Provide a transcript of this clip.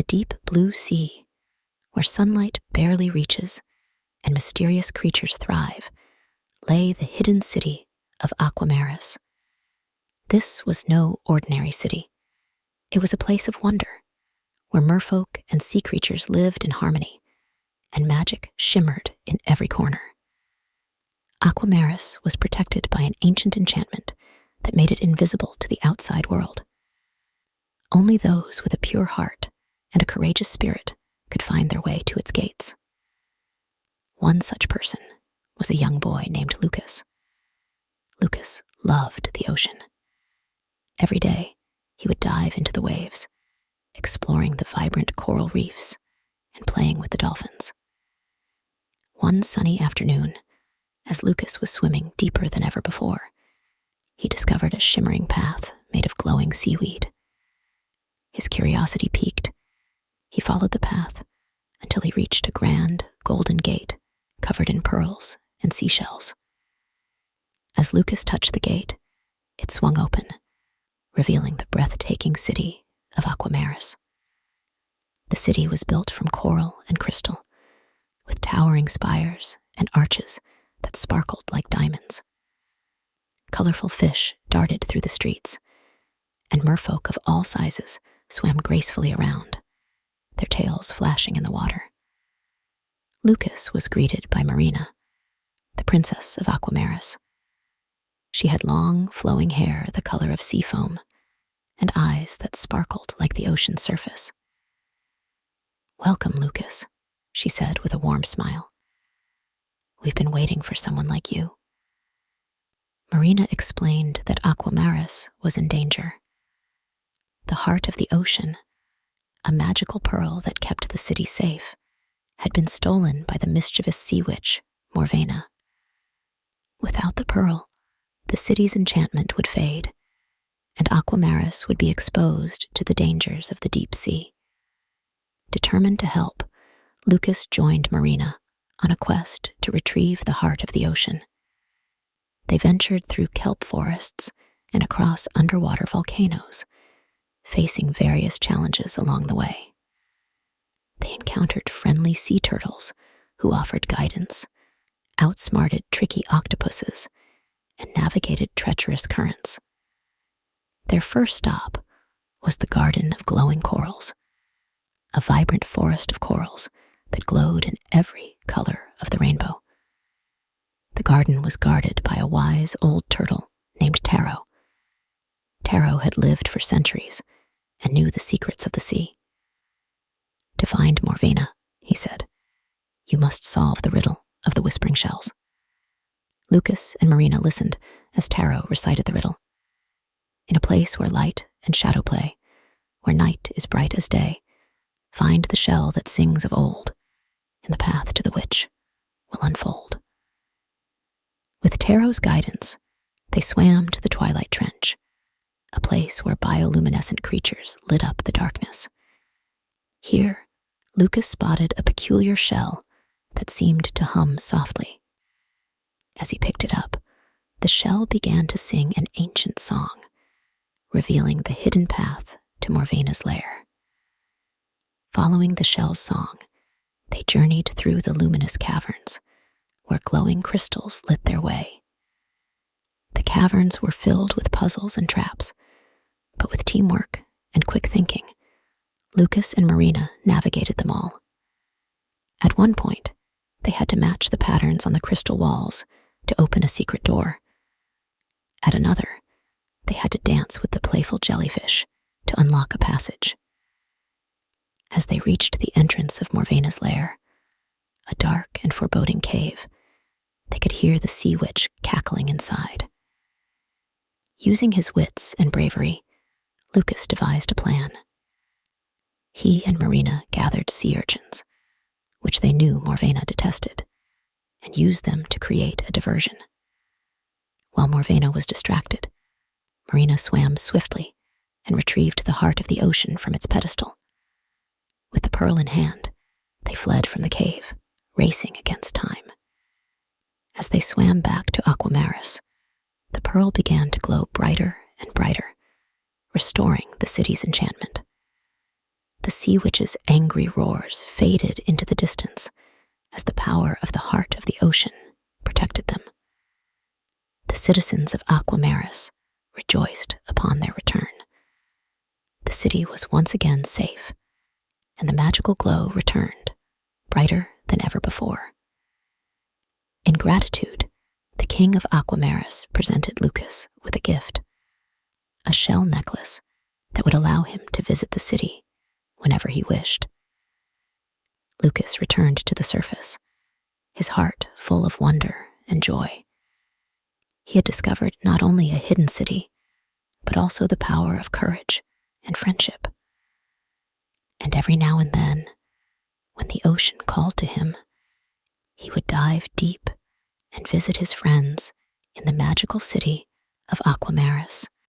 the deep blue sea, where sunlight barely reaches and mysterious creatures thrive, lay the hidden city of Aquamaris. This was no ordinary city. It was a place of wonder, where merfolk and sea creatures lived in harmony, and magic shimmered in every corner. Aquamaris was protected by an ancient enchantment that made it invisible to the outside world. Only those with a pure heart and a courageous spirit could find their way to its gates. One such person was a young boy named Lucas. Lucas loved the ocean. Every day, he would dive into the waves, exploring the vibrant coral reefs and playing with the dolphins. One sunny afternoon, as Lucas was swimming deeper than ever before, he discovered a shimmering path made of glowing seaweed. His curiosity piqued. He followed the path until he reached a grand, golden gate covered in pearls and seashells. As Lucas touched the gate, it swung open, revealing the breathtaking city of Aquamaris. The city was built from coral and crystal, with towering spires and arches that sparkled like diamonds. Colorful fish darted through the streets, and merfolk of all sizes swam gracefully around, their tails flashing in the water. Lucas was greeted by Marina, the princess of Aquamaris. She had long, flowing hair the color of sea foam, and eyes that sparkled like the ocean's surface. "Welcome, Lucas," she said with a warm smile. "We've been waiting for someone like you." Marina explained that Aquamaris was in danger. The heart of the ocean, a magical pearl that kept the city safe, had been stolen by the mischievous sea witch, Morvena. Without the pearl, the city's enchantment would fade, and Aquamaris would be exposed to the dangers of the deep sea. Determined to help, Lucas joined Marina on a quest to retrieve the heart of the ocean. They ventured through kelp forests and across underwater volcanoes, facing various challenges along the way. They encountered friendly sea turtles who offered guidance, outsmarted tricky octopuses, and navigated treacherous currents. Their first stop was the Garden of Glowing Corals, a vibrant forest of corals that glowed in every color of the rainbow. The garden was guarded by a wise old turtle named Taro. Taro had lived for centuries and knew the secrets of the sea. "To find Morvena," he said, "you must solve the riddle of the whispering shells." Lucas and Marina listened as Taro recited the riddle. "In a place where light and shadow play, where night is bright as day, find the shell that sings of old, and the path to the witch will unfold." With Taro's guidance, they swam to the Twilight Trench, a place where bioluminescent creatures lit up the darkness. Here, Lucas spotted a peculiar shell that seemed to hum softly. As he picked it up, the shell began to sing an ancient song, revealing the hidden path to Morvena's lair. Following the shell's song, they journeyed through the luminous caverns, where glowing crystals lit their way. The caverns were filled with puzzles and traps, but with teamwork and quick thinking, Lucas and Marina navigated them all. At one point, they had to match the patterns on the crystal walls to open a secret door. At another, they had to dance with the playful jellyfish to unlock a passage. As they reached the entrance of Morvena's lair, a dark and foreboding cave, they could hear the sea witch cackling inside. Using his wits and bravery, Lucas devised a plan. He and Marina gathered sea urchins, which they knew Morvena detested, and used them to create a diversion. While Morvena was distracted, Marina swam swiftly and retrieved the heart of the ocean from its pedestal. With the pearl in hand, they fled from the cave, racing against time. As they swam back to Aquamaris, the pearl began to glow brighter and brighter, restoring the city's enchantment. The sea witch's angry roars faded into the distance as the power of the heart of the ocean protected them. The citizens of Aquamaris rejoiced upon their return. The city was once again safe, and the magical glow returned, brighter than ever before. In gratitude, the king of Aquamaris presented Lucas with a gift, a shell necklace that would allow him to visit the city whenever he wished. Lucas returned to the surface, his heart full of wonder and joy. He had discovered not only a hidden city, but also the power of courage and friendship. And every now and then, when the ocean called to him, he would dive deep and visit his friends in the magical city of Aquamaris.